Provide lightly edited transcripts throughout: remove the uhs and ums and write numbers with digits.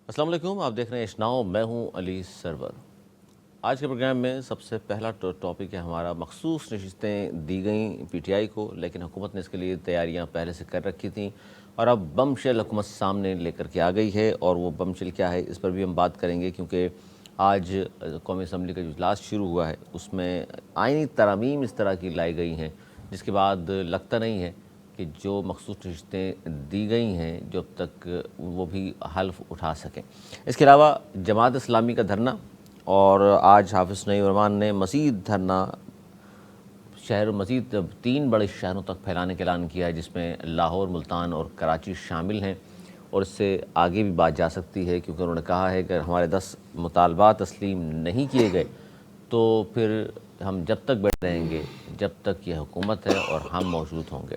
السلام علیکم، آپ دیکھ رہے ہیں اشناؤ، میں ہوں علی سرور۔ آج کے پروگرام میں سب سے پہلا ٹاپک ہے ہمارا۔ مخصوص نشستیں دی گئیں پی ٹی آئی کو، لیکن حکومت نے اس کے لیے تیاریاں پہلے سے کر رکھی تھیں اور اب بم شیل حکومت سامنے لے کر کے آ گئی ہے، اور وہ بم شیل کیا ہے اس پر بھی ہم بات کریں گے، کیونکہ آج قومی اسمبلی کا جو اجلاس شروع ہوا ہے اس میں آئینی ترامیم اس طرح کی لائی گئی ہیں جس کے بعد لگتا نہیں ہے کہ جو مخصوص نشستیں دی گئی ہیں جو اب تک وہ بھی حلف اٹھا سکیں۔ اس کے علاوہ جماعت اسلامی کا دھرنا، اور آج حافظ نعیم الرحمن نے مزید دھرنا مزید 3 بڑے شہروں تک پھیلانے کا اعلان کیا ہے، جس میں لاہور، ملتان اور کراچی شامل ہیں، اور اس سے آگے بھی بات جا سکتی ہے، کیونکہ انہوں نے کہا ہے کہ ہمارے 10 مطالبات تسلیم نہیں کیے گئے تو پھر ہم جب تک بیٹھے رہیں گے جب تک یہ حکومت ہے اور ہم موجود ہوں گے۔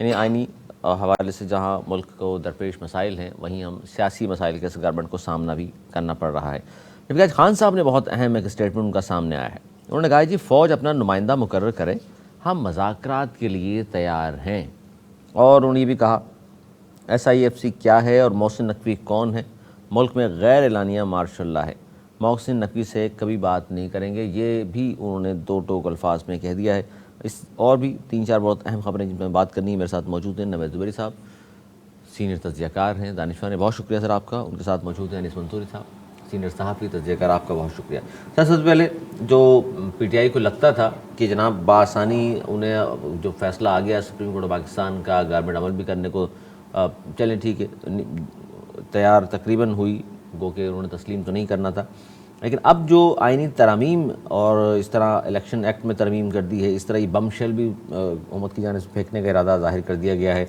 یعنی آئینی حوالے سے جہاں ملک کو درپیش مسائل ہیں، وہیں ہم سیاسی مسائل کے اس گورنمنٹ کو سامنا بھی کرنا پڑ رہا ہے۔ جبکہ آج خان صاحب نے بہت اہم ایک اسٹیٹمنٹ ان کا سامنے آیا ہے۔ انہوں نے کہا جی فوج اپنا نمائندہ مقرر کرے، ہم مذاکرات کے لیے تیار ہیں، اور انہوں نے یہ بھی کہا SIFC کیا ہے اور محسن نقوی کون ہے، ملک میں غیر اعلانیہ مارشل لا ہے، محسن نقوی سے کبھی بات نہیں کریں گے، یہ بھی انہوں نے 2 ٹوک الفاظ میں کہہ دیا ہے۔ اس اور بھی 3-4 بہت اہم خبریں جن میں بات کرنی ہے، میرے ساتھ موجود ہیں نوید زبیری صاحب، سینئر تجزیہ کار ہیں، دانشور ہیں، بہت شکریہ سر آپ کا۔ ان کے ساتھ موجود ہیں انیس منصوری صاحب، سینئر صحافی، تجزیہ کار، آپ کا بہت شکریہ۔ سر سب سے پہلے جو PTI کو لگتا تھا کہ جناب بآسانی انہیں جو فیصلہ آ گیا سپریم کورٹ آف پاکستان کا گورنمنٹ عمل بھی کرنے کو، چلیں ٹھیک ہے، تیار تقریباً ہوئی، گو کہ انہوں نے تسلیم تو نہیں کرنا تھا، لیکن اب جو آئینی ترامیم اور اس طرح الیکشن ایکٹ میں ترمیم کر دی ہے، اس طرح یہ بم شیل بھی حکومت کی جانب سے پھینکنے کا ارادہ ظاہر کر دیا گیا ہے،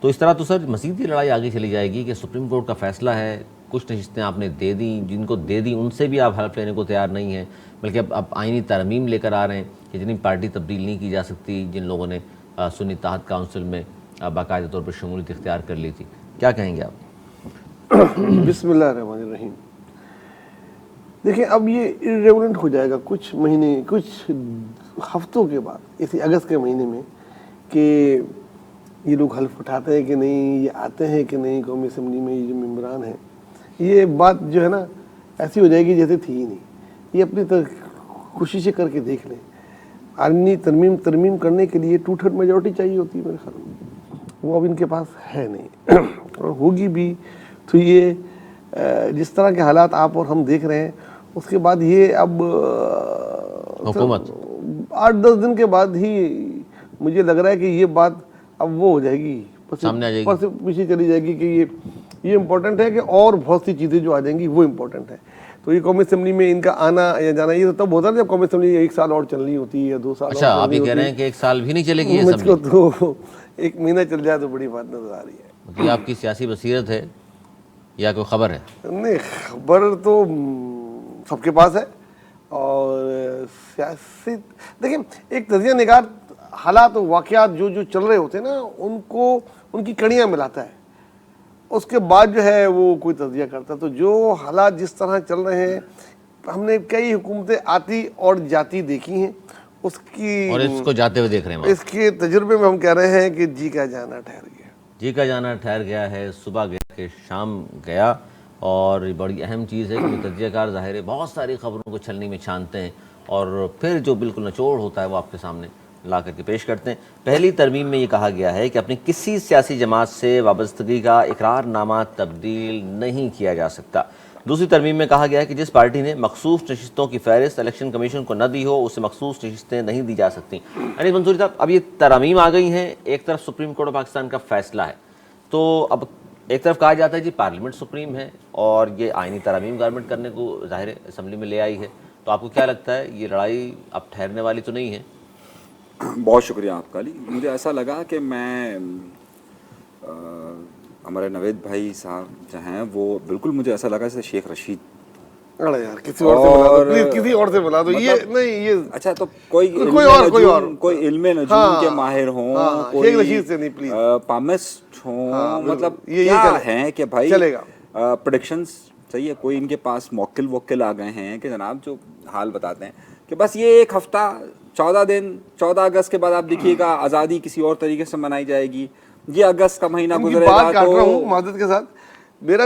تو اس طرح تو سر مزید یہ لڑائی آگے چلی جائے گی کہ سپریم کورٹ کا فیصلہ ہے، کچھ نشستیں آپ نے دے دیں، جن کو دے دیں ان سے بھی آپ حلف لینے کو تیار نہیں ہیں، بلکہ اب آئینی ترمیم لے کر آ رہے ہیں کہ جتنی پارٹی تبدیل نہیں کی جا سکتی، جن لوگوں نے سنی اتحاد کونسل میں باقاعدہ طور پر شمولیت اختیار کر لی تھی۔ کیا کہیں گے آپ؟ بسم اللہ الرحمن الرحیم۔ دیکھیں اب یہ irrelevant ہو جائے گا کچھ مہینے، کچھ ہفتوں کے بعد، اسی اگست کے مہینے میں، کہ یہ لوگ حلف اٹھاتے ہیں کہ نہیں، یہ آتے ہیں کہ نہیں قومی اسمبلی میں، یہ جو ممبران ہیں، یہ بات جو ہے نا ایسی ہو جائے گی جیسے تھی ہی نہیں۔ یہ اپنی کوششیں کر کے دیکھ لیں۔ آئینی ترمیم کرنے کے لیے 2/3 میجورٹی چاہیے ہوتی ہے میرے خیال میں، وہ اب ان کے پاس ہے نہیں، اور ہوگی بھی تو یہ جس طرح کے حالات آپ اور ہم دیکھ رہے ہیں، اس کے بعد یہ اب حکومت 8-10 دن کے بعد ہی مجھے لگ رہا ہے کہ یہ بات اب وہ ہو جائے گی، سامنے آ جائے گی، اوپر سے پیچھے چلی جائے گی کہ یہ امپورٹنٹ ہے، کہ اور بہت سی چیزیں جو آ جائیں گی وہ امپورٹنٹ ہے۔ تو یہ قومی اسمبلی میں ان کا آنا یا جانا یہ تب ہوتا ہے جب قومی اسمبلی 1 سال اور چلنی ہوتی ہے یا 2 سال اور اچھا آپ چلنی یہ کہہ ہوتی رہے ہیں کہ 1 سال بھی نہیں چلے گی یہ ہے۔ مجھ اسمبلی؟ کو تو 1 مہینہ چل جائے تو بڑی بات نظر آ رہی ہے۔ مطلب یہ آپ کی سیاسی بصیرت ہے یا کوئی خبر ہے؟ نہیں، خبر تو سب کے پاس ہے، اور سیاسی دیکھیں ایک تجزیہ نگار حالات و واقعات جو چل رہے ہوتے ہیں نا، ان کو ان کی کڑیاں ملاتا ہے، اس کے بعد جو ہے وہ کوئی تجزیہ کرتا ہے۔ تو جو حالات جس طرح چل رہے ہیں، ہم نے کئی حکومتیں آتی اور جاتی دیکھی ہیں، اس کی اور اس کو جاتے ہوئے دیکھ رہے ہیں، اس کے تجربے میں ہم کہہ رہے ہیں کہ جی کا جانا ٹھہر گیا، جی کا جانا ٹھہر گیا ہے، صبح گیا کہ شام گیا۔ اور بڑی اہم چیز ہے کہ تجزیہ کار ظاہر ہے بہت ساری خبروں کو چھلنی میں چھانتے ہیں، اور پھر جو بالکل نچوڑ ہوتا ہے وہ آپ کے سامنے لا کر کے پیش کرتے ہیں۔ پہلی ترمیم میں یہ کہا گیا ہے کہ اپنی کسی سیاسی جماعت سے وابستگی کا اقرار نامہ تبدیل نہیں کیا جا سکتا۔ دوسری ترمیم میں کہا گیا ہے کہ جس پارٹی نے مخصوص نشستوں کی فہرست الیکشن کمیشن کو نہ دی ہو، اسے مخصوص نشستیں نہیں دی جا سکتی۔ انیس منصوری صاحب، اب یہ ترامیم آ گئی ہیں، ایک طرف سپریم کورٹ آف پاکستان کا فیصلہ ہے، تو اب ایک طرف کہا جاتا ہے جی پارلیمنٹ سپریم ہے اور یہ آئینی ترامیم گورنمنٹ کرنے کو ظاہر اسمبلی میں لے آئی ہے، تو آپ کو کیا لگتا ہے یہ لڑائی اب ٹھہرنے والی تو نہیں ہے؟ بہت شکریہ آپ کا علی۔ مجھے ایسا لگا کہ میں ہمارے نوید بھائی صاحب جو ہیں وہ بالکل مجھے ایسا لگا جیسے شیخ رشید۔ ارے یار کسی اور سے بلا دو پلیز، کسی اور سے بلا دو، یہ نہیں یہ اچھا تو کوئی علم نجوم کے ماہر ہوں، شیخ رشید سے نہیں پلیز، پامسٹ ہوں، مطلب کیا ہیں کہ بھائی پریڈکشنز صحیح ہے، کوئی ان کے پاس موکل آ گئے ہیں کہ جناب جو حال بتاتے ہیں کہ بس یہ 1 ہفتہ 14 دن 14 اگست کے بعد آپ دیکھیے گا آزادی کسی اور طریقے سے منائی جائے گی، یہ اگست کا مہینہ گزرے گا بات کاٹ رہا ہوں معذرت کے ساتھ، میرا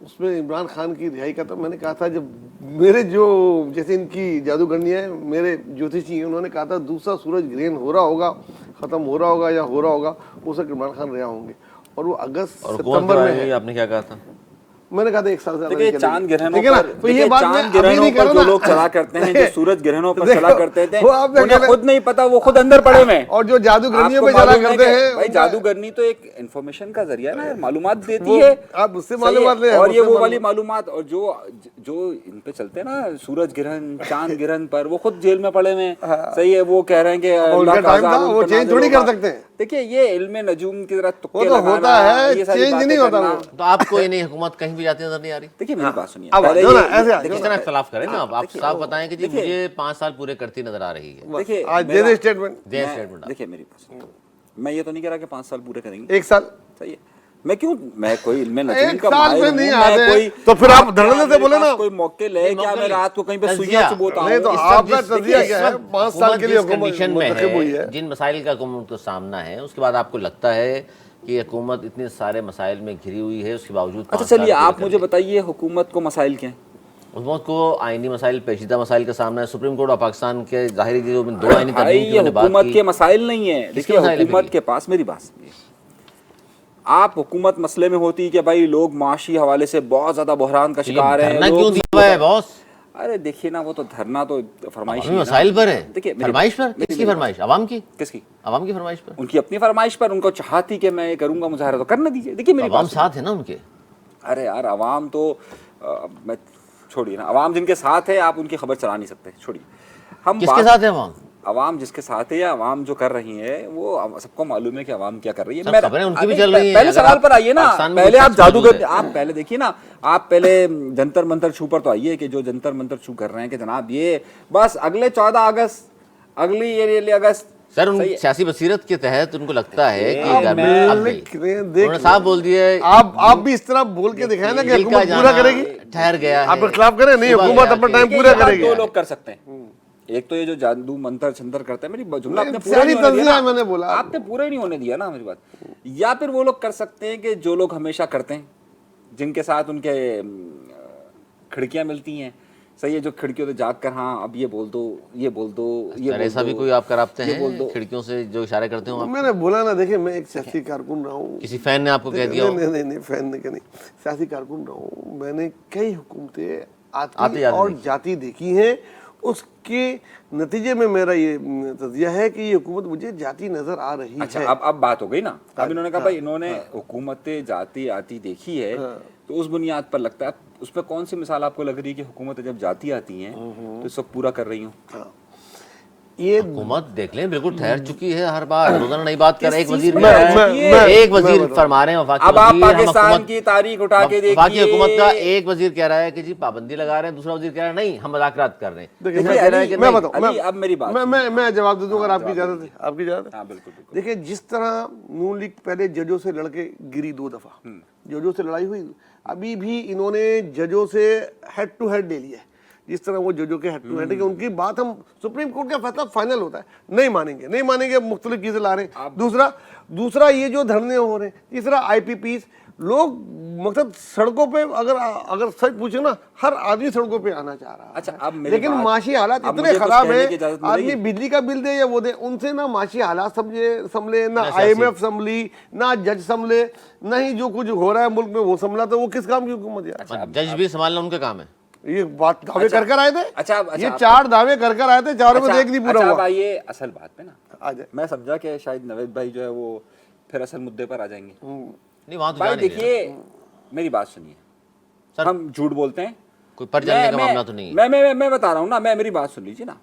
اس میں عمران خان کی رہائی کا تھا. میں نے کہا تھا جب میرے جو جیسے ان کی جادوگرنی ہے, میرے جوتشی ہیں, انہوں نے کہا تھا دوسرا سورج گرہن ہو رہا ہوگا, ختم ہو رہا ہوگا یا ہو رہا ہوگا, اس وقت عمران خان رہا ہوں گے. اور وہ اگست ستمبر میں, آپ نے کیا کہا تھا؟ میں نے کہا تھا 1 سال سے دیکھیں چاند گرہنوں پر جو لوگ چلا کرتے ہیں, جو سورج گرہنوں پر چلا کرتے تھے, انہیں خود نہیں پتا, وہ خود اندر پڑے ہوئے ہیں. اور جو جادوگرنیوں پہ چلا کرتے ہیں, بھائی جادوگرنی تو ایک انفارمیشن کا ذریعہ ہے نا, معلومات دیتی ہے, آپ اس سے معلومات لیں. اور یہ وہ والی معلومات, اور جو ان پہ چلتے ہیں نا سورج گرہن چاند گرہن پر, وہ خود جیل میں پڑے ہوئے ہیں. صحیح ہے, وہ کہہ رہے ہیں کہ وہ چینج تھوڑی کر سکتے ہیں. دیکھیے یہ علم نجوم کی طرح تکے لگانا ہوتا ہے, چینج نہیں ہوتا. تو آپ کو یہ نہیں حکومت کہیں بھی جاتی نظر نہیں آ رہی؟ دیکھیے میری بات سنیے, کس طرح اختلاف کریں نا, آپ صاف بتائیں کہ جی مجھے 5 سال پورے کرتی نظر آ رہی ہے. دیکھیے دیکھیے میری بات سنیے, میں یہ تو نہیں کہہ رہا کہ 5 سال پورے کریں گے, 1 سال. صحیح ہے, میں کیوں, میں کوئی علم نجوم کا ماہر ہوں, میں کوئی, تو پھر آپ دھڑنے سے بولے نا, کوئی موقع لے کیا میں رات کو کہیں پہ سوئیاں چبوتا ہوں. نہیں تو آپ کا تجزیہ کیا ہے 5 سال کے لیے حکومت منتخب ہوئی ہے, جن مسائل کا حکومت کو سامنا ہے, اس کے بعد آپ کو لگتا ہے کہ حکومت اتنے سارے مسائل میں گھری ہوئی ہے, اس کے باوجود. اچھا چلیے آپ مجھے بتائیے حکومت کو مسائل کیا ہیں؟ حکومت کو آئینی مسائل, پیچیدہ مسائل کا سامنا ہے. سپریم کورٹ آف پاکستان کے ظاہری جو 2 آئینی ترمیم کی حکومت کے مسائل نہیں ہیں. دیکھیے حکومت کے پاس, میری بات سنیے, آپ حکومت مسئلے میں ہوتی کہ بھائی لوگ معاشی حوالے سے بہت زیادہ بحران کا شکار ہیں. کیوں دیا ہے باس؟ ارے دیکھیے نا, وہ تو دھرنا تو فرمائش مسائل پر ہے. دیکھیے فرمائش پر, کس کی فرمائش؟ عوام کی. کس کی؟ عوام کی فرمائش پر. ان کی اپنی فرمائش پر, ان کو چاہتی کہ میں یہ کروں گا مظاہرہ, تو کرنے دیجیے. دیکھیے میری عوام ساتھ ہے نا ان کے. ارے یار عوام تو میں چھوڑیے نا, عوام جن کے ساتھ ہے آپ ان کی خبر چلا نہیں سکتے, چھوڑیے. ہم کس کے ساتھ ہے عوام؟ عوام جس کے ساتھ ہے یا عوام جو کر رہی ہے, وہ سب کو معلوم ہے کہ عوام کیا کر رہی ہے. پہلے سوال پر آئیے نا, پہلے آپ جادوگر, آپ پہلے دیکھیے نا, آپ پہلے جنتر منتر چھو پر تو آئیے کہ جو جنتر منتر چھو کر رہے ہیں کہ جناب یہ بس اگلے 14 اگست, اگلی اگست. سر ان سیاسی بصیرت کے تحت ان کو لگتا ہے کہ صاحب بول دیے, آپ بھی اس طرح بول کے دکھائیں نا کہ حکومت پورا کرے گی. ٹھہر گیا, آپ اختلاف کریں نہیں, حکومت اپنا ٹائم پورا کرے گی. 2 لوگ کر سکتے ہیں, ایک تو یہ جو جادو منتر چھنتر کرتے ہیں, میری جملہ آپ نے پورا ہی نہیں ہونے دیا نا میری بات. یا پھر وہ لوگ کر سکتے ہیں کہ جو لوگ ہمیشہ کرتے ہیں, جن کے ساتھ ان کے کھڑکیاں ملتی ہیں, صحیح ہے, جو کھڑکیوں سے جاگ کر ہاں اب یہ بول دو, یہ بول دو, یہ ایسا بھی کوئی آپ کراتے ہیں کھڑکیوں سے جو اشارے کرتے ہوں؟ میں نے بولا نا, دیکھیں میں ایک سیاسی کارکن رہا ہوں. کسی فین نے آپ کو کہہ دیا؟ نہیں فین نے کہ نہیں, سیاسی کارکن رہا ہوں. میں نے کئی حکومتیں آتی اور جاتی دیکھی ہیں, اس کے نتیجے میں میرا یہ تجزیہ ہے کہ یہ حکومت مجھے جاتی نظر آ رہی ہے. اچھا اب بات ہو گئی نا, اب انہوں نے کہا بھائی انہوں نے حکومتیں جاتی آتی دیکھی ہے, تو اس بنیاد پر لگتا ہے, اس پہ کون سی مثال آپ کو لگ رہی ہے کہ حکومتیں جب جاتی آتی ہیں تو اس وقت پورا کر رہی ہوں؟ یہ حکومت دیکھ لیں بالکل ٹھہر چکی ہے, ہر بار روزانہ نئی بات کر رہے. ایک وزیر فرما رہے ہیں اب آپ پاکستان کی تاریخ اٹھا کے دیکھیے, وفاقی حکومت کا ایک وزیر کہہ رہا ہے کہ جی پابندی لگا رہے ہیں, دوسرا وزیر کہہ رہا ہے نہیں ہم مذاکرات کر رہے ہیں. میں بتاؤں, اب میری بات میں جواب دے دوں اگر آپ کی اجازت ہے. آپ کی اجازت ہے؟ بالکل. دیکھیں جس طرح نون لیگ پہلے ججوں سے لڑ کے گری 2 دفعہ, ججوں سے لڑائی ہوئی, ابھی بھی انہوں نے ججوں سے ہیڈ ٹو ہیڈ لے لیا ہے. جس طرح وہ ججوں کے ہیڈ ٹو ہیڈ ہے کہ ان کی بات, ہم سپریم کورٹ کا فیصلہ فائنل ہوتا ہے, نہیں مانیں گے, مختلف چیزیں لا رہے ہیں. دوسرا یہ جو دھرنے ہو رہے ہیں, تیسرا آئی پی پیز, لوگ مقصد سڑکوں پہ, اگر سچ پوچھے نا, ہر آدمی سڑکوں پہ آنا چاہ رہا ہے. لیکن معاشی حالات اتنے خراب ہیں, آدمی بجلی کا بل دے یا وہ دے, ان سے نہ معاشی حالات سنبھلے, نہ آئی ایم ایف سنبھلی, نہ جج سنبھلے, نہ ہی جو کچھ ہو رہا ہے ملک میں وہ سنبھلا. تو وہ کس کام کی حکومت ہے؟ جج بھی سنبھالنا ان کا کام ہے. یہ بات دعوے کر آئے تھے, یہ 4 دعوے کر آئے تھے, 4 میں ایک نہیں پورا ہوا. یہ اصل بات پہ نا میں سمجھا کہ شاید نوید بھائی جو ہے وہ پھر اصل مدے پر آ جائیں گے. نہیں وہاں تو بھائی دیکھیے میری بات سنیے, ہم جھوٹ بولتے ہیں, کوئی پر جلنے کا معاملہ تو نہیں ہے. میں بتا رہا ہوں نا, میری بات سن لیجیے نا.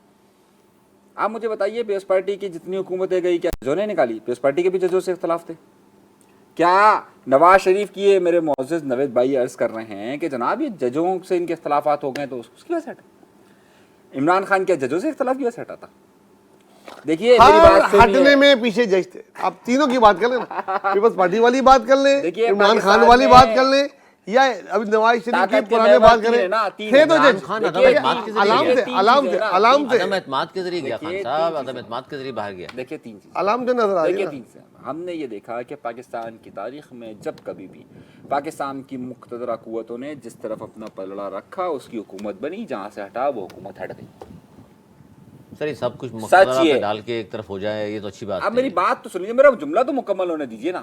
آپ مجھے بتائیے پیپلز پارٹی کی جتنی حکومتیں گئی, کیا ججوں نے نکالی؟ پیپلز پارٹی کے بھی ججوں سے اختلاف تھے. کیا نواز شریف کی, یہ میرے معزز نوید بھائی عرض کر رہے ہیں کہ جناب یہ ججوں سے ان کے اختلافات ہو گئے تو اس کی وجہ سے ہٹا؟ عمران خان کیا ججوں سے اختلاف کی وجہ سے ہٹا تھا؟ دیکھیے ہٹنے میں پیچھے جج تھے. آپ تینوں کی بات کر لیں, پیپلز پارٹی والی بات کر لیں, عمران خان والی بات کر لیں, یا ابھی نواز شریف کی پرانے بات کریں تھے تو جج علامتیں عدم اعتماد کے ذریعے گیا خان صاحب، عدم اعتماد کے ذریعے باہر گیا. دیکھیے تین چیزیں، علامتیں نظر آ رہی ہیں. ہم نے یہ دیکھا کہ پاکستان کی تاریخ میں جب کبھی بھی پاکستان کی مقتدرہ قوتوں نے جس طرف اپنا پلڑا رکھا اس کی حکومت بنی، جہاں سے ہٹا وہ حکومت ہٹ گئی. سر یہ سب کچھ مقتدرہ پہ ڈال کے ایک طرف ہو جائے یہ تو اچھی بات. اب میری بات تو سنیے، میرا جملہ تو مکمل ہونے دیجیے نا.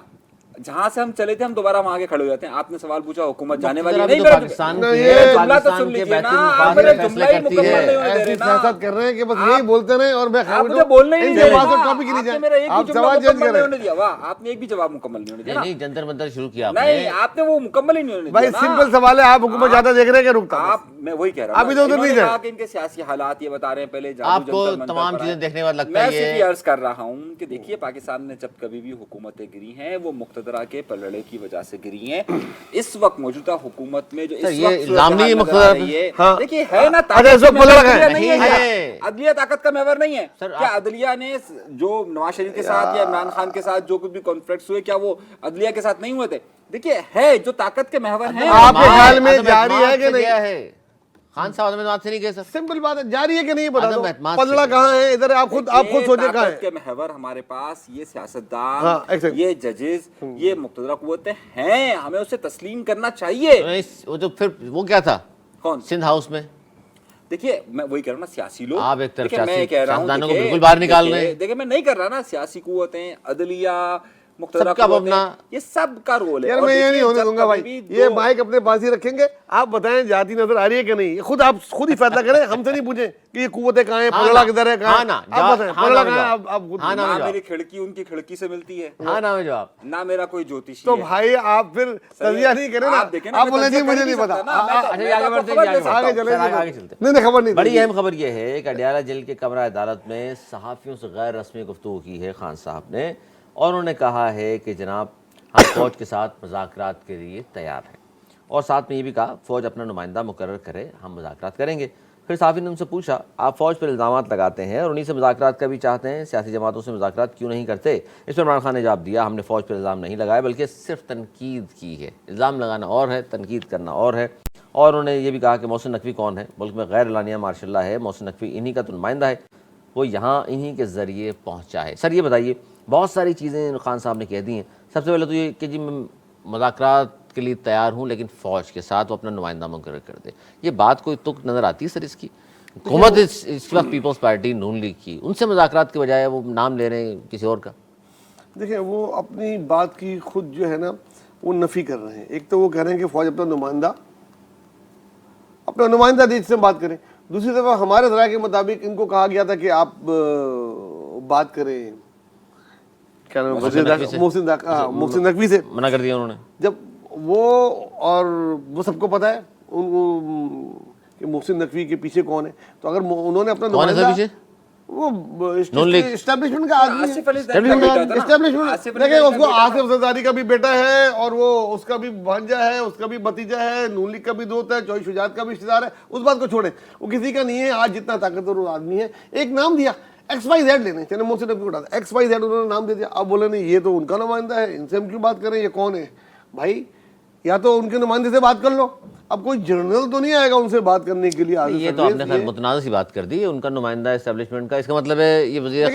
جہاں سے ہم چلے تھے ہم دوبارہ وہاں کے کھڑے ہو جاتے ہیں. آپ نے سوال پوچھا حکومت جانے والی نہیں، میرا پاکستان جملہ تو سن لیجیے نا. آپ میرے جملہ ہی مکمل نہیں ہونے دے رہے نا. سیاست کر رہے ہیں کہ بس یہی بولتے رہے اور میں آپ مجھے بولنے ہی نہیں دے رہے. ٹاپک ہی نہیں جائے. میرا ایک بھی جملہ مکمل نہیں ہونے دیا. واہ، آپ نے ایک بھی جواب مکمل نہیں ہونے دیا. نہیں جنتر منتر شروع کیا نہیں، آپ نے وہ مکمل ہی نہیں ہونے دیا. بھائی سمپل سوال ہے، آپ حکومت زیادہ دیکھ رہے ہیں کہ رکتا آپ، میں وہی کہہ رہا ہوں، آپ ادھر ادھر نہیں جائیں. کہ ان کے سیاسی حالات یہ بتا رہے ہیں پہلے آپ کو تمام چیزیں دیکھنے کے بعد لگتا ہے. میں صرف یہ عرض کر رہا ہوں کہ دیکھیے پاکستان میں جب کبھی بھی حکومتیں گری ہیں وہ مقتدرہ کے پلڑے کی وجہ سے گری ہیں. اس وقت موجودہ حکومت میں جو اس وقت الزام نہیں ہے مقتدرہ پہ. دیکھیے ہے نا، عدلیہ طاقت کا محور نہیں ہے کیا؟ عدلیہ نے جو نواز شریف کے ساتھ یا عمران خان کے ساتھ جو کچھ بھی کانفلکٹس ہوئے کیا وہ عدلیہ کے ساتھ نہیں ہوئے تھے؟ دیکھیے ہے جو طاقت کے محور ہیں. آپ کے خیال میں جاری ہے کہ نہیں ہے؟ خان صاحب عدم اعتماد سے نہیں گئے سر. سمپل بات ہے، جاری ہے کہ نہیں بتا دو. پلڑا کہاں ہے ادھر؟ آپ خود سوچے کہاں ہے کے محور ہمارے پاس. یہ سیاستدان، یہ ججز، یہ مقتدرہ قوتیں ہیں، ہمیں اسے تسلیم کرنا چاہیے. تو پھر وہ کیا تھا کون سندھ ہاؤس میں؟ دیکھیے میں وہی کہہ رہا ہوں نا، سیاسی لوگ آپ ایک طرف میں کہہ رہا ہوں کو بالکل باہر نکال رہے ہیں. دیکھیں میں نہیں کر رہا نا، سیاسی قوتیں، عدلیہ، مقتدرہ سب کا اپنا، یہ سب کا رول ہے. یار میں یہ نہیں ہونے دوں گا بھائی، یہ مائک اپنے پاس ہی رکھیں گے. آپ بتائیں جاتی نظر آ رہی ہے کہ نہیں؟ آپ خود ہی فیصلہ کریں، ہم سے نہیں پوچھیں کہ یہ قوتیں کہاں ہیں، پلڑا کدھر ہے، کہاں آپ بتائیں پلڑا کہاں ہے. آپ خود نہ میری کھڑکی ان کی کھڑکی سے ملتی ہے، ہاں نہ جواب، نہ میرا کوئی جوتشی. تو بھائی آپ پھر تجزیہ نہیں کریں نا. آپ بولیں جی مجھے نہیں پتا. نہیں خبر نہیں. بڑی اہم خبر یہ ہے کہ اڈیالہ جیل کے کمرہ عدالت میں صحافیوں سے غیر رسمی گفتگو کی ہے خان صاحب نے، اور انہوں نے کہا ہے کہ جناب ہم فوج کے ساتھ مذاکرات کے لیے تیار ہیں، اور ساتھ میں یہ بھی کہا فوج اپنا نمائندہ مقرر کرے، ہم مذاکرات کریں گے. پھر صحافی نے ان سے پوچھا آپ فوج پر الزامات لگاتے ہیں اور انہی سے مذاکرات کا بھی چاہتے ہیں، سیاسی جماعتوں سے مذاکرات کیوں نہیں کرتے؟ اس پر عمران خان نے جواب دیا ہم نے فوج پر الزام نہیں لگائے بلکہ صرف تنقید کی ہے. الزام لگانا اور ہے، تنقید کرنا اور ہے. اور انہوں نے یہ بھی کہا کہ محسن نقوی کون ہے؟ ملک میں غیر اعلانیہ مارشاء اللہ ہے، محسن نقوی انہی کا تو نمائندہ ہے، وہ یہاں انہی کے ذریعے پہنچا ہے. سر یہ بتائیے، بہت ساری چیزیں خان صاحب نے کہہ دی ہیں. سب سے پہلے تو یہ کہ جی میں مذاکرات کے لیے تیار ہوں لیکن فوج کے ساتھ وہ اپنا نمائندہ مقرر کر دے. یہ بات کوئی تک نظر آتی ہے سر اس کی؟ حکومت اس وقت پیپلز پارٹی نون لیگ کی، ان سے مذاکرات کے بجائے وہ نام لے رہے ہیں کسی اور کا. دیکھیں وہ اپنی بات کی خود جو ہے نا وہ نفی کر رہے ہیں. ایک تو وہ کہہ رہے ہیں کہ فوج اپنا نمائندہ دے جس سے بات کریں. دوسری طرف ہمارے ذرائع کے مطابق ان کو کہا گیا تھا کہ آپ بات کریں کیا نام محسن نقوی سے، منع کر دیا انہوں نے. جب وہ سب کو پتا ہے ان کو کہ محسن نقوی کے پیچھے کون ہے. تو اگر انہوں نے اپنا نمائندہ، وہ اسٹیبلشمنٹ کا آدمی ہے، اسٹیبلشمنٹ دیکھیں اس کو آصف زرداری کا بھی بیٹا ہے اور وہ اس کا بھی بھانجا ہے، اس کا بھی بھتیجا ہے، نون لیگ کا بھی دوست ہے، چوہی شجاعت کا بھی رشتہ دار ہے. اس بات کو چھوڑیں، وہ کسی کا نہیں ہے. آج جتنا طاقتور آدمی ہے، ایک نام دیا XYZ لینے چلے محسن نقوی اٹھا دیا، XYZ انہوں نے نام دے دیا. اب بولے نہیں یہ تو ان کا نمائندہ ہے، ان سے ہم کیوں بات کریں، یہ کون ہے؟ بھائی یا تو ان کے نمائندے سے بات کر لو. اب کوئی جرنل تو نہیں آئے گا ان سے بات کرنے کے لیے. یہ تو آپ نے خیر متنازع سی بات کر دی، ان کا نمائندہ اسٹیبلشمنٹ کا. اس کا مطلب ہے یہ وزیر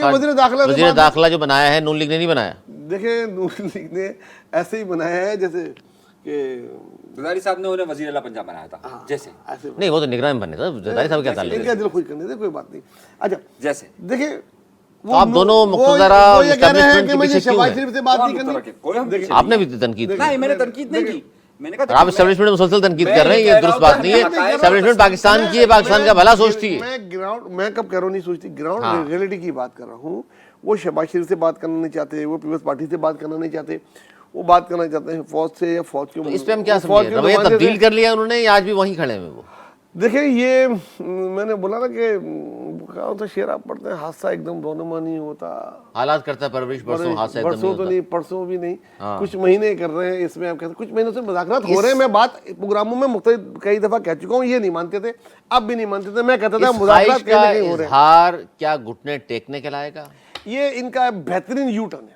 داخلہ جو بنایا ہے نون لیگ نے نہیں بنایا. دیکھیں نون لیگ نے ایسے ہی بنایا ہے جیسے کہ زرداری صاحب نے انہیں وزیر اعلیٰ پنجاب بنایا تھا. جیسے نہیں وہ تو نگران بنے تھا. زرداری صاحب کیا تعلق ہے؟ ان کا دل خوش کرنے دے، کوئی بات نہیں. اچھا جیسے دیکھیں آپ دونوں مقتدرہ اور اسٹیبلشمنٹ کے پیچھے شہباز شریف سے بات نہیں کرنی. آپ نے بھی تنقید کی. نہیں میں نے تنقید نہیں کی. آپ اسٹیبلشمنٹ مسلسل تنقید کر رہے ہیں، یہ درست بات نہیں ہے. اسٹیبلشمنٹ پاکستان کی ہے، پاکستان کا بھلا سوچتی ہے. میں کب کہہ رہا ہوں نہیں سوچتی، گراؤنڈ ریئلٹی کی بات کر رہا ہوں. وہ شہباز شریف سے بات کرنا نہیں چاہتے، وہ پیپلز پارٹی سے بات کرنا نہیں چاہتے، وہ بات کرنا چاہتے ہیں فوج سے یا فوج کے. اس پہ ہم کیا سمجھیں؟ رویہ تبدیل کر لیا انہوں نے یا آج بھی وہیں کھڑے ہیں وہ؟ دیکھیں یہ میں نے بولا نا کہ شعر آپ پڑھتے ہیں، حادثہ ایک دم رونما نہیں ہوتا، حالات کرتا ہے پرورش، برسوں حادثہ برسوں تو نہیں، پرسوں بھی نہیں، کچھ مہینے کر رہے ہیں. اس میں آپ کہتے ہیں کچھ مہینوں سے مذاکرات ہو رہے ہیں. میں بات پروگراموں میں مختلف کئی دفعہ کہہ چکا ہوں، یہ نہیں مانتے تھے، اب بھی نہیں مانتے تھے. میں کہتا تھا مذاکرات کہیں نہ کہیں ہو رہے ہیں. اظہار کیا گھٹنے ٹیکنے کے لائے گا؟ یہ ان کا بہترین یو ٹرن ہے.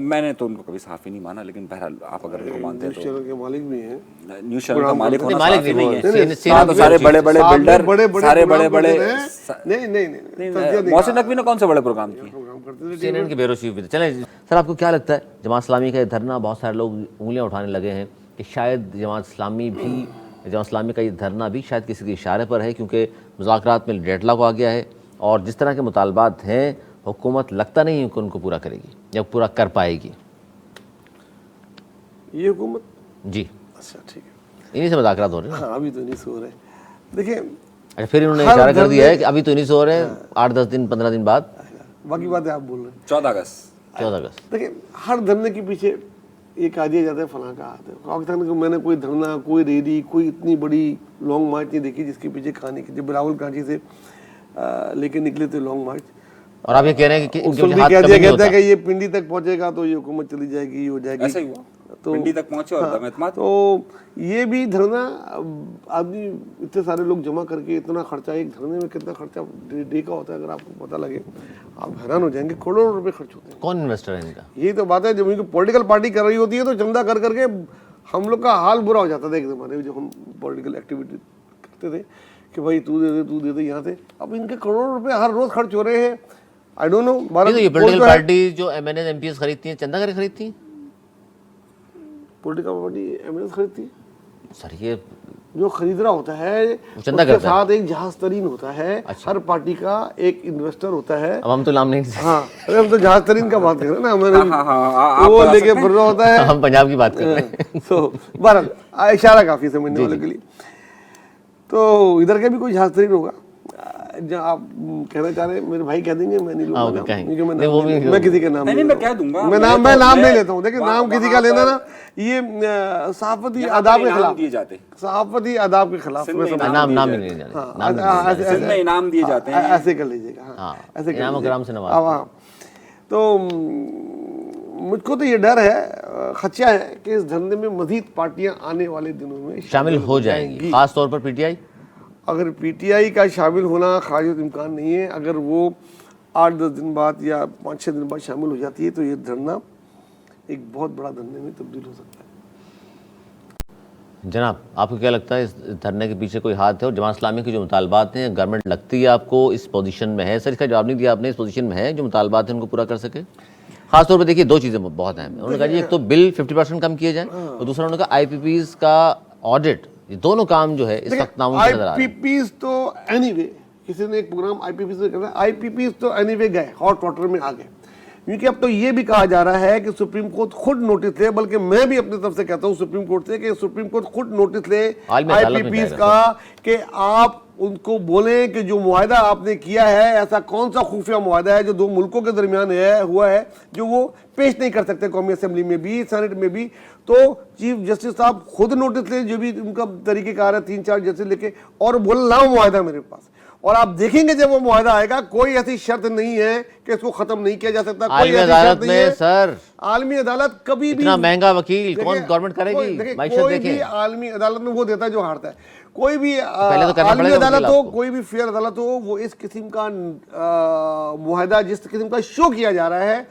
میں نے تو ان کو کبھی صحافی نہیں مانا, لیکن بہرحال آپ اگر ان کو مانتے ہیں تو چینل کے مالک بھی ہیں, نیوز چینل کا مالک ہونا مالک صحافی نہیں نہیں ہے, ہے. سارے بڑے بڑے بلڈر, سارے بڑے بڑے, نہیں محسن نقوی نے کون سے بڑے پروگرام کیے؟ پروگرام کرتے تھے. CNN کے بیورو چیف بھی تھے. چلیں سر, آپ کو کیا لگتا ہے جماعت اسلامی کا یہ دھرنا, بہت سارے لوگ انگلیاں اٹھانے لگے ہیں کہ شاید جماعت اسلامی کا یہ دھرنا بھی شاید کسی کے اشارے پر ہے, کیونکہ مذاکرات میں ڈیڈ لاک آ گیا ہے اور جس طرح کے مطالبات ہیں حکومت لگتا نہیں ہے کہ ان کو پورا کرے گی یا پورا کر پائے گی. یہ حکومت جی اچھا ٹھیک ہے, انہی سے مذاکرات ہو رہے ہیں. ہاں ابھی تو نہیں سو رہے. دیکھیں اچھا, پھر انہوں نے اشارہ کر دیا ہے کہ ابھی تو نہیں سو رہے ہیں, 8-10 دن 15 دن بعد, باقی باتیں آپ بول رہے ہیں. 14 اگست. دیکھیں ہر دھرنے کے پیچھے یہ کہا دیا جاتا ہے فلاں کا ہاتھ ہے. میں نے کوئی دھرنا, کوئی ریلی, کوئی اتنی بڑی لانگ مارچ نہیں دیکھی جس کے پیچھے کہانی کی. جب راول کانچی سے لے کے نکلے تھے لانگ مارچ, اور آپ یہ کہہ رہے ہیں کہ ان کے کہہ ہاتھ دیا کبھی نہیں گیا ہوتا. تھا کہ یہ پنڈی تک پہنچے گا تو یہ حکومت چلی جائے گی, یہ ہو جائے گی. ایسا ہی ہوا, پنڈی تک پہنچے اور دم اعتماد. تو یہ بھی دھرنا, آدمی اتنے سارے لوگ جمع کر کے اتنا خرچہ, ایک دھرنے میں کتنا خرچہ ڈے کا ہوتا ہے اگر آپ کو پتہ لگے آپ حیران ہو جائیں گے. کروڑوں روپے خرچ ہوتے ہیں. کون انویسٹر ہے ان کا؟ یہی تو بات ہے, جب ان کو پولیٹیکل پارٹی کر رہی ہوتی ہے تو چندہ کر کر کے ہم لوگ کا حال برا ہو جاتا تھا ایک زمانے میں, جو ہم پولیٹیکل ایکٹیویٹی کرتے تھے کہ بھائی تو دے دے یہاں سے. اب ان کے کروڑوں روپے ہر روز خرچ ہو رہے ہیں. I don't know. یہ پولیٹیکل پارٹی جو M N is M P S خریدتی ہیں چندہ کر کے خریدتی ہیں؟ پولیٹیکل پارٹی ایم ایل خریدتی ہے سر, یہ جو خرید رہا ہوتا ہے اس چندہ کے کرتا ہے. ساتھ ایک جہاز ترین ہوتا ہے. ہر پارٹی کا ایک انویسٹر ہوتا ہے. اب ہم تو نام نہیں, ہاں ارے ہم تو جہاز ترین کا بات کر رہے ہیں نا, وہ لے کے پھر رہا ہوتا ہے. ہم پنجاب کی بات کر رہے ہیں. تو بہرحال اشارہ کافی سمجھنے والوں کے لیے. تو ادھر کا بھی کوئی جہاز ترین ہوگا. جہاں آپ کہنا چاہ رہے ہیں میرے بھائی کہہ دیں گے, میں نہیں لوں گا, میں کسی کا نام نہیں, میں کہہ دوں گا, میں نام نہیں لیتا ہوں. دیکھیں نام کسی کا لینا نا یہ صحافتی آداب کے خلاف, صحافتی آداب کے خلاف. نام ہی نہیں جانے, انعام دیے جاتے ہیں, ایسے کر لیجیے گا. ہاں ایسے کر لیجیے. تو مجھ کو تو یہ ڈر ہے, خدشہ ہے کہ اس دھرنے میں مزید پارٹیاں آنے والے دنوں میں شامل ہو جائیں گی, خاص طور پر پی ٹی آئی. اگر پی ٹی آئی کا شامل ہونا خارج امکان نہیں ہے. اگر وہ 8-10 دن بعد یا 5-6 دن بعد شامل ہو جاتی ہے تو یہ دھرنا ایک بہت بڑا دھرنے میں تبدیل ہو سکتا ہے. جناب آپ کو کیا لگتا ہے اس دھرنے کے پیچھے کوئی ہاتھ ہے؟ اور جماعت اسلامی کے جو مطالبات ہیں, گورنمنٹ لگتی ہے آپ کو اس پوزیشن میں ہے؟ سر اس کا جواب نہیں دیا آپ نے, اس پوزیشن میں ہے جو مطالبات ہیں ان کو پورا کر سکے؟ خاص طور پہ دیکھیے دو چیزیں بہت اہم ہیں. انہوں نے کہا جی ایک تو بل 50% کم کیے جائیں, اور دوسرا انہوں نے کہا آئی پی پیز کا آڈٹ. یہ دونوں کام جو ہے اس وقت ناممکن نظر آ رہے ہیں. آئی پی پیز تو اینی وے, کسی نے ایک پروگرام آئی پی پیز سے کرنا, آئی پی پیز تو اینی وے گئے, ہاٹ واٹر میں آ گئے. کیونکہ اب تو یہ بھی کہا جا رہا ہے کہ سپریم کورٹ خود نوٹس لے, بلکہ میں بھی اپنے طرف سے کہتا ہوں سپریم کورٹ سے کہ سپریم کورٹ خود نوٹس لے آئی پی پیز کا, کہ آپ ان کو بولیں کہ جو معاہدہ آپ نے کیا ہے ایسا کون سا خفیہ معاہدہ ہے جو دو ملکوں کے درمیان ہوا ہے جو وہ پیش نہیں کر سکتے قومی اسمبلی میں بھی, سینٹ میں بھی. تو چیف جسٹس صاحب خود نوٹس لیں, جو بھی ان کا طریقہ کار ہے 3-4 جسٹس لے کے, اور بول لاؤ معاہدہ میرے پاس. اور آپ دیکھیں گے جب وہ معاہدہ آئے گا کوئی ایسی شرط نہیں ہے کہ اس کو ختم نہیں کیا جا سکتا. کوئی ایسی شرط نہیں ہے. سر عالمی عدالت کبھی بھی اتنا مہنگا وکیل کون گورنمنٹ کرے گی؟ کوئی بھی عالمی عدالت میں وہ دیتا ہے جو ہارتا ہے. کوئی بھی عالمی عدالت ہو, کوئی بھی فیئر عدالت ہو, وہ اس قسم کا معاہدہ جس قسم کا شو کیا جا رہا ہے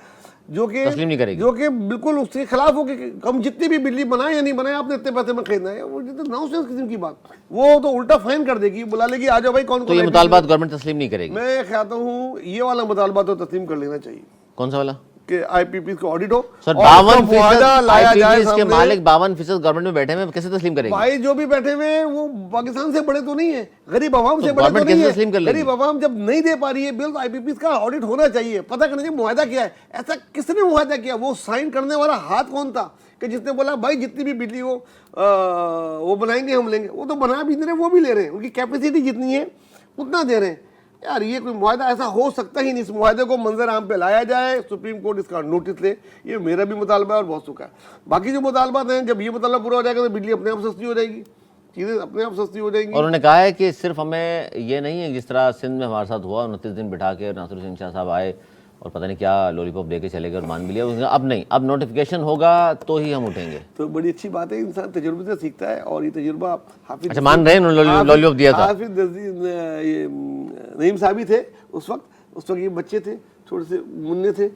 جو کہ بالکل اس کے خلاف ہو کہ ہم جتنی بھی بجلی بنائیں یا نہیں بنائیں آپ نے اتنے پیسے میں خریدنا ہے, وہ نونسنس قسم کی بات, وہ تو الٹا فائن کر دے گی, بلا لے گی آ جاؤ بھائی کون. تو یہ مطالبات گورنمنٹ تسلیم نہیں کرے گی؟ میں کہتا ہوں یہ والا مطالبہ تو تسلیم کر لینا چاہیے. کون سا والا؟ کہ آئی پی پی کو آڈٹ ہو. سر 52% کے مالک 52% گورنمنٹ میں بیٹھے ہیں, کیسے تسلیم کریں گے؟ بھائی جو بھی بیٹھے ہوئے ہیں وہ پاکستان سے بڑے تو نہیں ہیں, غریب عوام سے بڑے تو نہیں ہیں. غریب عوام جب نہیں دے پا رہی ہے بل, آئی پی پی کا آڈٹ ہونا چاہیے, پتہ کرنا چاہیے معاہدہ کیا ہے, ایسا کس نے معاہدہ کیا, وہ سائن کرنے والا ہاتھ کون تھا کہ جس نے بولا بھائی جتنی بھی بجلی ہو وہ بنائیں گے ہم لیں گے. وہ تو بنا بھی نہیں رہے, وہ بھی لے رہے ہیں, ان کی کیپیسٹی جتنی ہے اتنا دے رہے ہیں. یار یہ کوئی معاہدہ ایسا ہو سکتا ہی نہیں. اس معاہدے کو منظر عام پہ لایا جائے, سپریم کورٹ اس کا نوٹس لے, یہ میرا بھی مطالبہ ہے اور بہت سکھا ہے. باقی جو مطالبات ہیں جب یہ مطالبہ پورا ہو جائے گا تو بجلی اپنے آپ سستی ہو جائے گی, چیزیں اپنے آپ سستی ہو جائیں گی. اور انہوں نے کہا ہے کہ صرف ہمیں یہ نہیں ہے جس طرح سندھ میں ہمارے ساتھ ہوا, 29 دن بٹھا کے ناصر حسین شاہ صاحب آئے اور پتہ نہیں کیا لولی پاپ دے کے چلے گئے اور مان بھی لیا. اب نہیں, اب نوٹیفیکیشن ہوگا تو ہی ہم اٹھیں گے. تو بڑی اچھی بات ہے, انسان تجربے سے سیکھتا ہے, اور یہ تجربہ حافظ, اچھا مان رہے ہیں لولی پاپ دیا تھا, حافظ نعیم صاحب تھے اس وقت یہ بچے تھے, چھوٹے سے منع تھے,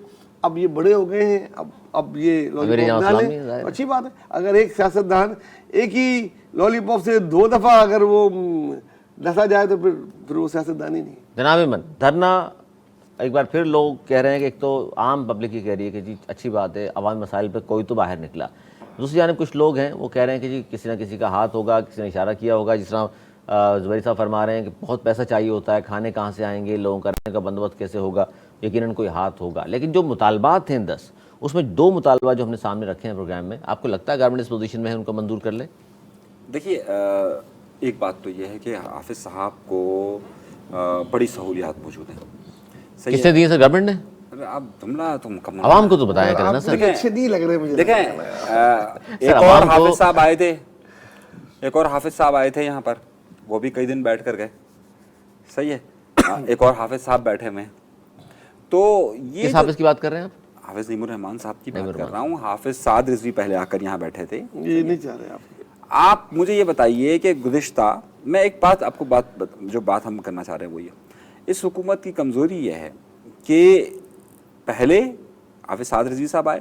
اب یہ بڑے ہو گئے ہیں, اب یہ لالی پاپ نہ لیں, اچھی بات ہے. اگر ایک سیاستدان ایک ہی لالی پاپ سے 2 دفعہ اگر وہ ڈسا جائے تو پھر وہ سیاستدان ہی نہیں. جناب ایمن, دھرنا ایک بار پھر لوگ کہہ رہے ہیں کہ ایک تو عام پبلک یہ کہہ رہی ہے کہ جی اچھی بات ہے, عوامی مسائل پہ کوئی تو باہر نکلا. دوسری جانب کچھ لوگ ہیں وہ کہہ رہے ہیں کہ جی کسی نہ کسی کا ہاتھ ہوگا, کسی نے اشارہ کیا ہوگا. جس طرح زبیر صاحب فرما رہے ہیں کہ بہت پیسہ چاہیے ہوتا ہے, کھانے کہاں سے آئیں گے, لوگوں کا رہنے کا بندوبست کیسے ہوگا, یقیناً کوئی ہاتھ ہوگا. لیکن جو مطالبات ہیں 10, اس میں 2 مطالبات جو ہم نے سامنے رکھے ہیں پروگرام میں, آپ کو لگتا ہے گورنمنٹ اس پوزیشن میں ہے ان کو منظور کر لے؟ دیکھیے ایک بات تو یہ ہے کہ حافظ صاحب کو بڑی سہولیات موجود ہیں. کس نے دی ہے سر گورنمنٹ نے؟ آپ جملہ تو مکمل عوام کو تو بتایا کریں نا سر. اچھے نہیں لگ رہے مجھے. دیکھیں ایک اور حافظ صاحب آئے تھے, ایک اور حافظ صاحب آئے تھے یہاں پر, وہ بھی کئی دن بیٹھ کر گئے. صحیح ہے, ایک اور حافظ صاحب بیٹھے ہوئے ہیں. تو یہ کس حافظ کی بات کر رہے ہیں آپ؟ حافظ نعیم الرحمان صاحب کی بات کر رہا ہوں. حافظ سعد رضوی پہلے آ کر یہاں بیٹھے تھے. یہ نہیں چاہ رہے آپ مجھے یہ بتائیے کہ گزشتہ میں ایک بات آپ کو جو بات ہم کرنا چاہ رہے ہیں وہ یہ, اس حکومت کی کمزوری یہ ہے کہ پہلے حافظ سعد رضوی صاحب آئے,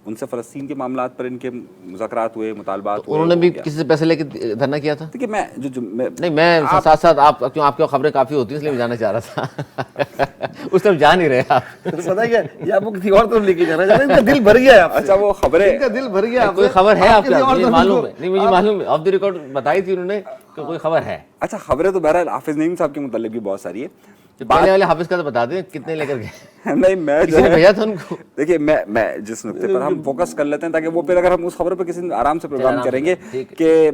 ان سے فلسطین کے معاملات پر ان کے مذاکرات ہوئے, مطالبات ہوئے. انہوں نے بھی کسی سے پیسے لے کے دھرنا کیا تھا؟ دیکھیے میں نہیں, میں ساتھ ساتھ آپ کیوں آپ کی خبریں کافی ہوتی ہیں اس لیے میں جاننا چاہ رہا تھا. اس طرف جا نہیں رہے آپ. پتا کیا, یہ آپ کو کسی اور طرف لے کے جانا چاہ رہے ہیں, ان کا دل بھر گیا ہے. اچھا وہ خبریں, ان کا دل بھر گیا. کوئی خبر ہے آپ کا؟ مجھے معلوم ہے, نہیں مجھے معلوم ہے, آف دی ریکارڈ بتائی تھی انہوں نے کہ کوئی خبر ہے. اچھا خبریں تو بہرحال حافظ نعیم صاحب کے متعلق بھی بہت ساری ہے. پہلے والے حافظ کا تو بتا دیں کتنے لے کر گئے. نہیں میں جو ہے بھیجا تھا ان کو. دیکھیے میں جس نقطے پر ہم فوکس کر لیتے ہیں تاکہ وہ پھر اگر ہم اس خبر پہ کسی آرام سے پروگرام کریں گے کہ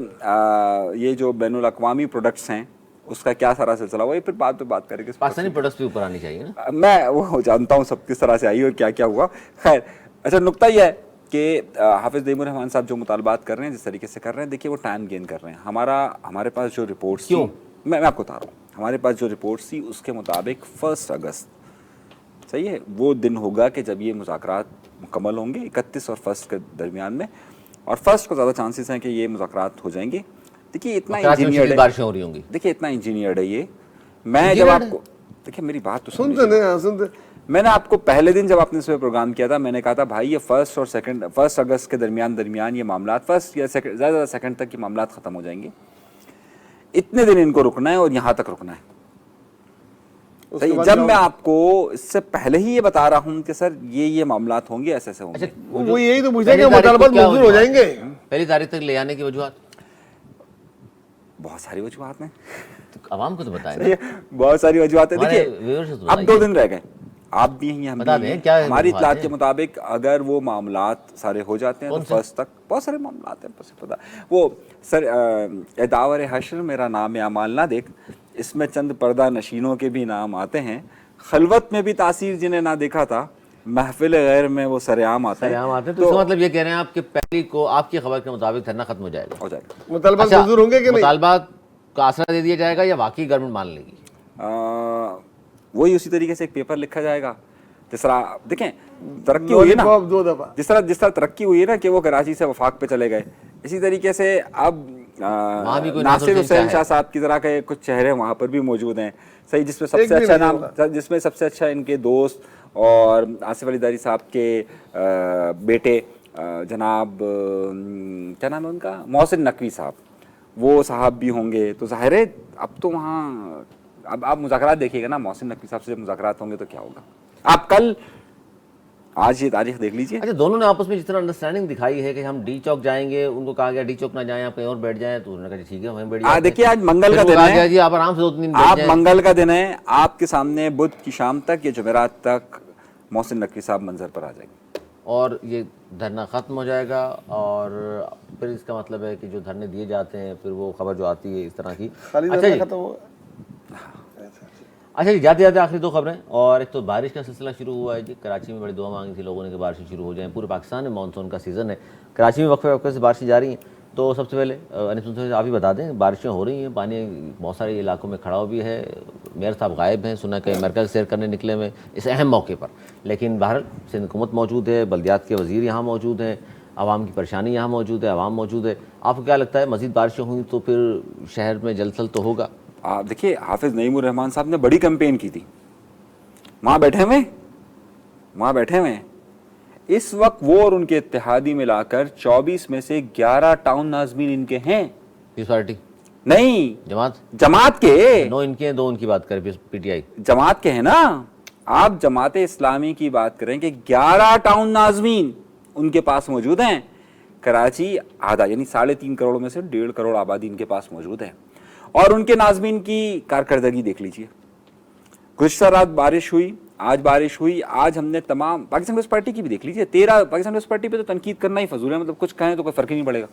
یہ جو بین الاقوامی پروڈکٹس ہیں اس کا کیا سارا سلسلہ ہوا, یہ پھر بعد پہ بات کریں گے. پاکستانی پروڈکٹس بھی اوپر آنی چاہیے نا. میں وہ جانتا ہوں سب کس طرح سے آئی اور کیا کیا ہوا. خیر اچھا نقطہ یہ ہے کہ حافظ نعیم الرحمان صاحب جو مطالبات کر رہے ہیں, جس طریقے سے کر رہے ہیں, دیکھیے وہ ٹائم گین کر رہے ہیں. ہمارے پاس جو رپورٹس کیوں میں آپ کو بتا رہا ہوں, ہمارے پاس جو رپورٹس تھی اس کے مطابق 1 اگست صحیح ہے وہ دن ہوگا کہ جب یہ مذاکرات مکمل ہوں گے 31 اور 1 کے درمیان میں, اور 1 کو زیادہ چانسز ہیں کہ یہ مذاکرات ہو جائیں گے. دیکھیے اتنا انجینئرڈ ہے, بارشیں ہو رہی ہوں گی. دیکھیے اتنا انجینئرڈ ہے یہ. میں جب آپ کو دیکھیے میری بات تو سنتے, میں نے آپ کو پہلے دن جب آپ نے اس پہ پروگرام کیا تھا میں نے کہا تھا بھائی یہ 1 اور 1 اگست کے درمیان یہ معاملات 1 یا زیادہ 2 تک یہ معاملات ختم ہو جائیں گے. اتنے دن ان کو رکنا ہے اور یہاں تک رکنا ہے. جب میں آپ کو اس سے پہلے ہی یہ بتا رہا ہوں کہ سر یہ معاملات ہوں گے, ایسے ہوں گے. وہ یہی تو پوچھیں کہ مطالبات منظور ہو جائیں گے. پہلی تاریخ تک لے آنے کی وجوہات بہت ساری وجوہات ہیں, عوام کو تو بتائیں. بہت ساری وجوہات ہیں. دیکھیے اب 2 دن رہ گئے, آپ بھی ہیں ہم بھی ہیں. ہماری اطلاعات کے مطابق اگر وہ معاملات سارے ہو جاتے ہیں تو 1 تک بہت سارے معاملات ہیں. پتا وہ سر اداور حشر میرا نام اعمال نہ دیکھ, اس میں چند پردہ نشینوں کے بھی نام آتے ہیں. خلوت میں بھی تاثیر جنہیں نہ دیکھا تھا, محفل غیر میں وہ سرعام آتے ہیں. تو مطلب یہ کہہ رہے ہیں آپ کہ پہلی کو آپ کی خبر کے مطابق دھرنا ختم ہو جائے گا. مطالبات منظور ہوں گے کہ نہیں؟ مطالبات کا آسرا دے دیا جائے گا یا واقعی گورنمنٹ مان لے گی؟ وہی اسی طریقے سے ایک پیپر لکھا جائے گا جس طرح دیکھیں ترقی ہوئی ہے نا, جس طرح ترقی ہوئی ہے نا کہ وہ کراچی سے وفاق پہ چلے گئے, اسی طریقے سے اب ناصر حسین شاہ صاحب کی طرح کے کچھ چہرے وہاں پر بھی موجود ہیں. صحیح, جس میں سب سے اچھا نام, جس میں سب سے اچھا ان کے دوست اور آصف علی داری صاحب کے بیٹے جناب کیا نام ہے ان کا, محسن نقوی صاحب, وہ صاحب بھی ہوں گے. تو ظاہر ہے اب تو وہاں اب آپ مذاکرات دیکھیے گا نا, محسن نقوی صاحب سے مذاکرات ہوں گے تو کیا ہوگا. آپ کل آج یہ تاریخ دیکھ لیجیے. اچھا دونوں نے آپس میں جس طرح انڈرسٹینڈنگ دکھائی ہے کہ ہم ڈی چوک جائیں گے, ان کو کہا گیا ڈی چوک نہ جائیں, آپ کہیں اور بیٹھ جائیں, تو انہوں نے کہا ٹھیک ہے وہیں بیٹھ جائیں. دیکھیے آج منگل کا دن ہے جی, آپ آرام سے 2 دن بیٹھ آپ جائیں. منگل کا دن ہے, آپ کے سامنے بدھ کی شام تک یا جمعرات تک محسن نقوی صاحب منظر پر آ جائیں گے اور یہ دھرنا ختم ہو جائے گا. اور پھر اس کا مطلب ہے کہ جو دھرنے دیے جاتے ہیں پھر وہ خبر جو آتی ہے اس طرح کی. اچھا جی, جاتے جاتے آخری 2 خبریں. اور ایک تو بارش کا سلسلہ شروع ہوا ہے جی. کراچی میں بڑی دعا مانگی تھی لوگوں نے کہ بارشیں شروع ہو جائیں. پورے پاکستان میں مانسون کا سیزن ہے, کراچی میں وقفے وقفے سے بارشیں جاری ہیں. تو سب سے پہلے آپ ہی بتا دیں, بارشیں ہو رہی ہیں, پانی بہت سارے علاقوں میں کھڑا بھی ہے. میئر صاحب غائب ہیں, سنا کہ مرکز سیر کرنے نکلے ہوئے اس اہم موقع پر. لیکن بہرحال سندھ حکومت موجود ہے, بلدیات کے وزیر یہاں موجود ہیں, عوام کی پریشانی یہاں موجود ہے, عوام موجود ہے. آپ کو کیا لگتا ہے مزید بارشیں ہوئیں تو پھر شہر میں جل تھل تو ہوگا؟ دیکھیے حافظ نعیم الرحمان صاحب نے بڑی کمپین کی تھی, وہاں بیٹھے ہوئے اس وقت وہ اور ان کے اتحادی ملا کر 24 میں سے 11 ٹاؤن ناظمین ان کے ہیں. پیس پارٹی نہیں, جماعت کے 9 ان کے ہیں, 2 ان کی بات کریں, پی ٹی آئی جماعت کے ہیں نا. آپ جماعت اسلامی کی بات کریں کہ 11 ٹاؤن ناظمین ان کے پاس موجود ہیں. کراچی آدھا یعنی 3.5 کروڑ میں سے 1.5 کروڑ آبادی ان کے پاس موجود ہے. اور ان کے ناظمین کی کارکردگی دیکھ لیجئے. گزشتہ رات بارش ہوئی, آج بارش ہوئی. آج ہم نے تمام پاکستان پیپلز پارٹی کی بھی دیکھ لیجئے. 13 پاکستان پیپلز پارٹی پہ تو تنقید کرنا ہی فضول ہے. مطلب کچھ کہیں تو کوئی فرق ہی نہیں پڑے گا.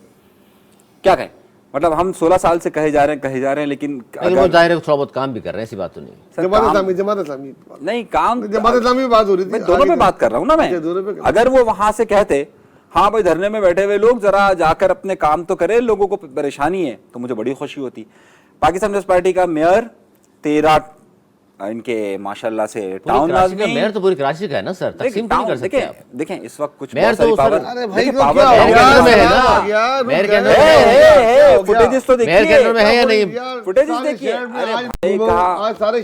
کیا کہیں, مطلب ہم 16 سال سے کہے جا رہے ہیں لیکن وہ ظاہر ہے تھوڑا بہت کام بھی کر رہے ہیں, ایسی بات تو نہیں. جماعت اسلامی نہیں, کام جماعت اسلامی بات ہو رہی تھی, دونوں پہ بات کر رہا ہوں نا میں. اگر وہ وہاں سے کہتے ہاں بھائی دھرنے میں بیٹھے ہوئے لوگ ذرا جا کر اپنے کام تو کرے, لوگوں کو پریشانی ہے, تو مجھے بڑی خوشی ہوتی. پاکستان پیپلز پارٹی کا میئر 13 ان کے ماشاءاللہ سے ٹاؤن ناظمین. میئر تو پوری کراچی کا ہے نا سر, تقسیم تو نہیں کر سکتے آپ. دیکھیں اس وقت کچھ میئر تو پاور میئر کے اندر ہے, فوٹیجز تو دیکھیے, میئر کے اندر میں ہے یا نہیں, فوٹیجز دیکھیے.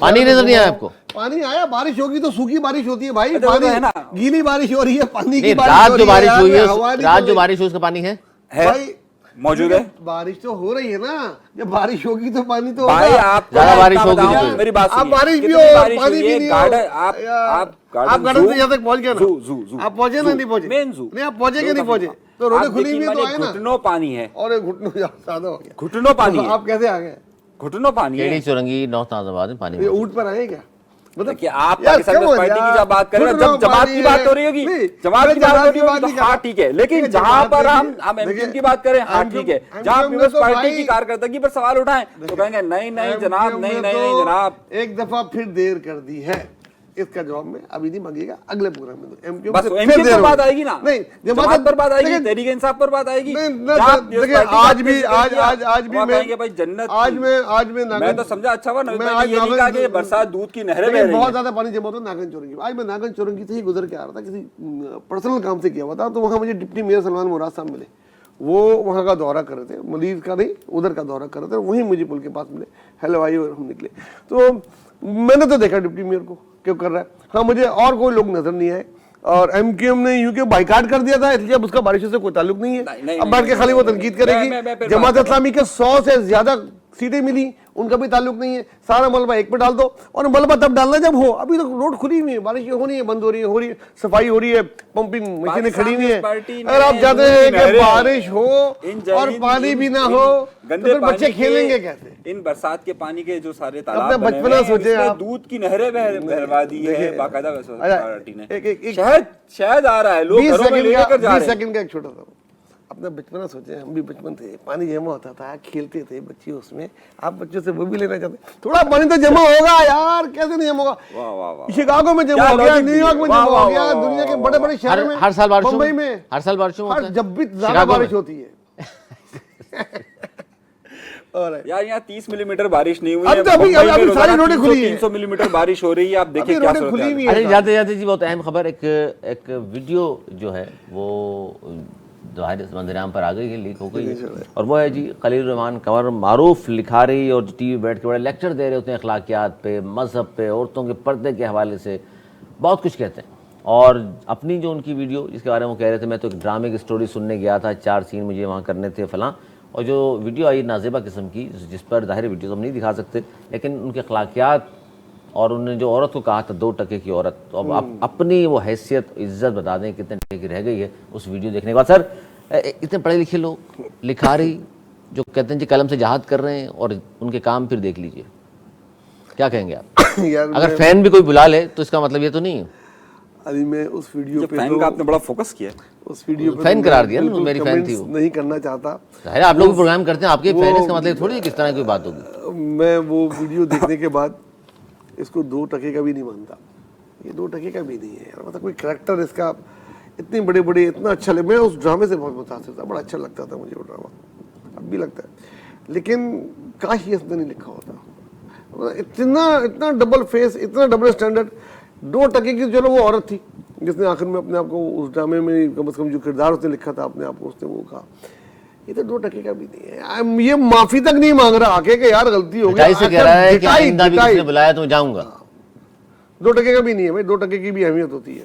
پانی نہیں نظر نہیں آیا آپ کو. پانی آیا, بارش ہوگی تو سوکھی بارش ہوتی ہے بھائی, پانی ہے نا, گیلی بارش ہو رہی ہے, پانی کی رات جو بارش ہوئی ہے, رات جو بارش ہوئی اس کا پانی ہے موجود ہے. بارش تو ہو رہی ہے نا, جب بارش ہوگی تو پانی تو بھائی آپ زیادہ بارش ہوگی میری بات آپ بارش بھی ہو پانی بھی نہیں ہو. آپ گارڈن سے یہاں تک پہنچ گئے نا, آپ پہنچے نا نہیں پہنچے, نہیں آپ پہنچے کہ نہیں پہنچے, تو روڈیں کھلی ہوئی تو آئے نا. گھٹنوں پانی ہے, اور گھٹنوں زیادہ ہو گیا, گھٹنوں پانی. آپ کیسے آ گئے؟ گھٹنوں پانی ہے. چورنگی نارتھ آباد میں پانی, یہ اونٹ پر آئے کیا؟ مطلب کہ آپ پاکستان پیپلز پارٹی کی جب بات کریں, جب جماعت کی بات ہو رہی ہوگی, جماعت کی بات ہو رہی ہوگی تو ہاں ٹھیک ہے, لیکن جہاں پر ہم ایم کیو کی بات کریں ہاں ٹھیک ہے, جہاں پیپلز پارٹی کی کارکردگی پر سوال اٹھائیں تو کہیں گے نہیں نہیں جناب, نہیں نہیں جناب. ایک دفعہ پھر دیر کر دی ہے, اس کا جواب میں ابھی نہیں مانگے گا, اگلے پروگرام میں. بس ایم کیو پر بات آئے گی نا, نہیں جماعت پر بات آئے گی, تحریک انصاف پر بات آئے گی. آج بھی میں تو سمجھا اچھا ہوا نوید بھائی نے یہ نہیں کہا کہ برسات دودھ کی نہریں بہ رہی ہیں. بہت زیادہ پانی جمع ہوتا ہے ناگن چورنگی. آج میں ناگن چورنگی سے ہی گزر کے آ رہا تھا, کسی پرسنل کام سے کیا ہوا تھا, تو وہاں مجھے ڈپٹی میئر سلمان مراد صاحب ملے. وہ وہاں کا دورہ کر رہے تھے, ملیز کا نہیں ادھر کا دورہ کر رہے تھے, وہیں مجھے پل کے پاس ملے, ہیلو آئیے, اور ہم نکلے. تو میں نے تو دیکھا ڈپٹی میئر کو کیوں کر رہا ہے. ہاں مجھے اور کوئی لوگ نظر نہیں آئے, اور ایم کیو ایم نے یوں کہ بائیکاٹ کر دیا تھا, اس لیے اب اس کا بارشوں سے کوئی تعلق نہیں ہے. اب بیٹھ کے خالی وہ تنقید کرے گی. جماعت اسلامی کے 100 سے زیادہ سیٹیں ملی, ان کا بھی تعلق نہیں ہے. سارا ملبہ ایک پہ ڈال دو, اور ملبہ تب ڈالنا جب ہو. ابھی تو روڈ کھلی ہوئی ہے, بارشیں ہو رہی ہے, بند ہو رہی ہے, صفائی ہو رہی ہے, پمپنگ مشینیں کھڑی ہوئی ہیں. اگر آپ چاہتے ہیں کہ بارش ہو اور پانی بھی نہ ہو تو پھر بچے کھیلیں گے کیسے؟ ان برسات کے پانی کے جو سارے تالاب بنے ہوئے ہیں, دودھ کی نہریں بہلوا دی ہے باقاعدہ. پارٹی نے شہد آ رہا ہے, لوگ گھروں میں لے کر جا رہے ہیں. 20 سیکنڈ کا ایک چھوٹا سا اپنا بچپنا سوچیں, ہم بھی بچپن تھے, پانی جمع ہوتا تھا, کھیلتے تھے بچے اس میں. آپ بچوں سے وہ بھی لینا چاہتے ہیں, تھوڑا پانی تو جمع ہوگا یار, کیسے نہیں جمع ہوگا؟ شکاگو میں جمع ہو گیا, نیو یارک میں جمع ہو گیا, دنیا کے بڑے بڑے شہروں میں, ہر سال بارش, ممبئی میں ہر سال بارشوں میں, جب بھی زیادہ بارش ہوتی ہے. یار یہاں 30 ملی میٹر بارش نہیں ہوئی ہے, ساری روڈیں کھلی ہیں, 300 ملی میٹر بارش ہو رہی ہے. آپ دیکھیں کیا صورت ہے. ارے جاتے جاتے جی بہت اہم خبر, ایک ویڈیو جو ہے وہ ظاہر منظر عام پر آ گئی ہے, لیک ہو گئی ہے, اور وہ ہے جی خلیل الرحمان کنور, معروف لکھاری, اور ٹی وی بیٹھ کے بڑے لیکچر دے رہے ہوتے ہیں اخلاقیات پہ, مذہب پہ, عورتوں کے پردے کے حوالے سے بہت کچھ کہتے ہیں. اور اپنی جو ان کی ویڈیو جس کے بارے میں وہ کہہ رہے تھے, میں تو ایک ڈرامے کی سٹوری سننے گیا تھا, 4 سین مجھے وہاں کرنے تھے فلاں, اور جو ویڈیو آئی نازیبہ قسم کی, جس پر ظاہر ویڈیو ہم نہیں دکھا سکتے, لیکن ان کے اخلاقیات, اور انہوں نے جو عورت کو کہا تھا 2 ٹکے کی عورت, تو اب اپنی وہ حیثیت عزت بتا دیں کتنے ٹکے کی رہ گئی ہے اس ویڈیو دیکھنے کے بعد. سر اتنے پڑھے لکھے لوگ, لکھاری, جو کہتے ہیں جی قلم سے جہاد کر رہے ہیں, اور ان کے کام پھر دیکھ لیجئے, کیا کہیں گے آپ؟ اگر فین بھی کوئی بلا لے تو اس کا مطلب یہ تو نہیں ہے. علی میں اس ویڈیو پہ فین کا آپ نے بڑا فوکس کیا, اس ویڈیو پہ فین قرار دیا نا, میری فین تھی وہ, نہیں کرنا چاہتا. ظاہر آپ لوگ پروگرام کرتے ہیں, آپ کے فین, اس کا مطلب تھوڑی کس طرح کی بات ہوگی. میں وہ ویڈیو دیکھنے کے بعد اس کو 2 ٹکے کا بھی نہیں مانتا, یہ 2 ٹکے کا بھی نہیں ہے. مطلب کوئی کریکٹر اس کا اتنے بڑے بڑے, اتنا اچھا لگا, میں اس ڈرامے سے بہت متاثر تھا, بڑا اچھا لگتا تھا مجھے وہ ڈرامہ, اب بھی لگتا ہے, لیکن کاش یہ اس نے نہیں لکھا ہوتا. اتنا ڈبل فیس, اتنا ڈبل اسٹینڈرڈ. 2 ٹکے کی چلو وہ عورت تھی جس نے آخر میں اپنے آپ کو اس ڈرامے میں کم از کم جو کردار اس نے لکھا تھا اپنے آپ کو, اس نے وہ کہا. یہ تو 2 ٹکے کا بھی نہیں ہے. یہ معافی تک نہیں مانگ رہا آگے کہ یار غلطی ہو گئی, سے کہہ رہا ہے کہ آئندہ بھی کسی نے بلایا تو جاؤں گا. 2 ٹکے کا بھی نہیں ہے بھائی, 2 ٹکے کی بھی اہمیت ہوتی ہے.